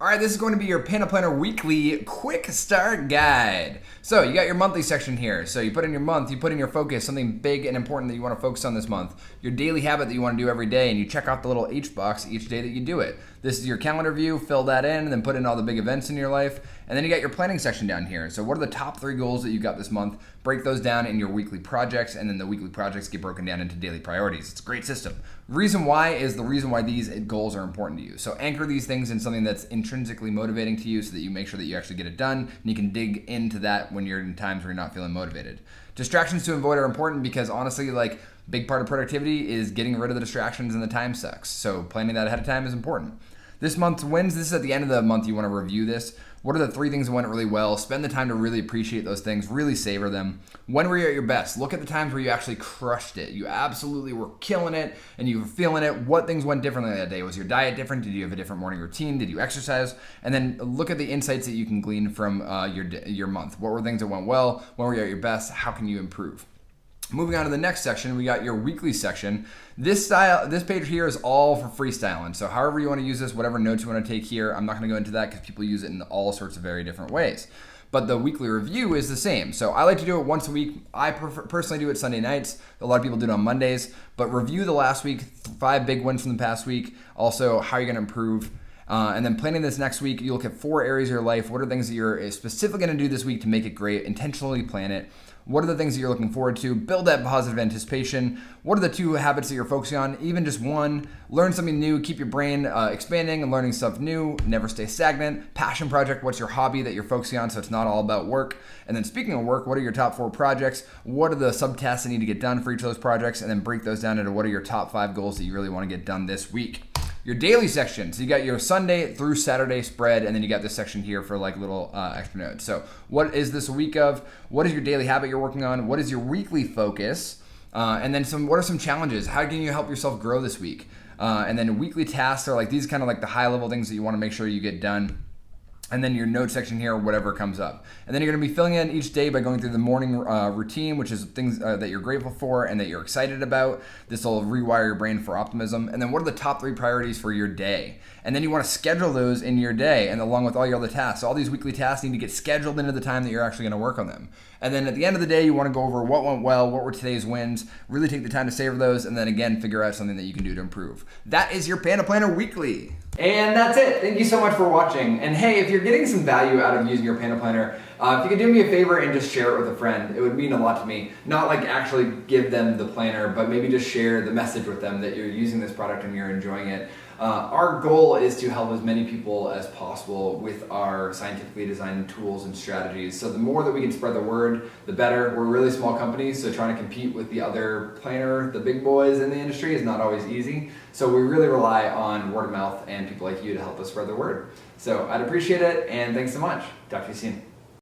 All right, this is going to be your Panda Planner Weekly Quick Start Guide. So you got your monthly section here. So you put in your month, you put in your focus, something big and important that you want to focus on this month, your daily habit that you want to do every day, and you check off the little H box each day that you do it. This is your calendar view, fill that in, and then put in all the big events in your life. And then you got your planning section down here. So what are the top 3 goals that you got this month? Break those down in your weekly projects, and then the weekly projects get broken down into daily priorities. It's a great system. Reason why is the reason why these goals are important to you. So anchor these things in something that's intrinsically motivating to you so that you make sure that you actually get it done, and you can dig into that when you're in times where you're not feeling motivated. Distractions to avoid are important because honestly, like, big part of productivity is getting rid of the distractions and the time sucks. So planning that ahead of time is important. This month's wins, this is at the end of the month, you want to review this. What are the 3 things that went really well? Spend the time to really appreciate those things, really savor them. When were you at your best? Look at the times where you actually crushed it. You absolutely were killing it and you were feeling it. What things went differently that day? Was your diet different? Did you have a different morning routine? Did you exercise? And then look at the insights that you can glean from your month. What were things that went well? When were you at your best? How can you improve? Moving on to the next section, we got your weekly section. This page here is all for freestyling. So however you want to use this, whatever notes you want to take here, I'm not going to go into that because people use it in all sorts of very different ways. But the weekly review is the same. So I like to do it once a week. I personally do it Sunday nights. A lot of people do it on Mondays. But review the last week, 5 big wins from the past week. Also, how you're going to improve. And then planning this next week, you look at 4 areas of your life. What are things that you're specifically going to do this week to make it great? Intentionally plan it. What are the things that you're looking forward to? Build that positive anticipation. What are the 2 habits that you're focusing on? Even just 1. Learn something new. Keep your brain expanding and learning stuff new. Never stay stagnant. Passion project. What's your hobby that you're focusing on so it's not all about work? And then speaking of work, what are your top 4 projects? What are the subtasks that need to get done for each of those projects? And then break those down into what are your top 5 goals that you really want to get done this week. Your daily section. So you got your Sunday through Saturday spread, and then you got this section here for like little extra notes. So what is this a week of? What is your daily habit you're working on? What is your weekly focus? And then what are some challenges? How can you help yourself grow this week? And then weekly tasks are like these kind of like the high level things that you want to make sure you get done. And then your note section here, whatever comes up. And then you're gonna be filling in each day by going through the morning routine, which is things that you're grateful for and that you're excited about. This will rewire your brain for optimism. And then what are the top 3 priorities for your day? And then you wanna schedule those in your day and along with all your other tasks. So all these weekly tasks need to get scheduled into the time that you're actually gonna work on them. And then at the end of the day, you wanna go over what went well, what were today's wins, really take the time to savor those, and then again, figure out something that you can do to improve. That is your Panda Planner Weekly. And that's it. Thank you so much for watching. And hey, if you're getting some value out of using your Panda Planner, if you could do me a favor and just share it with a friend, it would mean a lot to me. Not like actually give them the planner, but maybe just share the message with them that you're using this product and you're enjoying it. Our goal is to help as many people as possible with our scientifically designed tools and strategies. So the more that we can spread the word, the better. We're a really small company, so trying to compete with the other planner, the big boys in the industry is not always easy. So we really rely on word of mouth and people like you to help us spread the word. So I'd appreciate it, and thanks so much. Talk to you soon.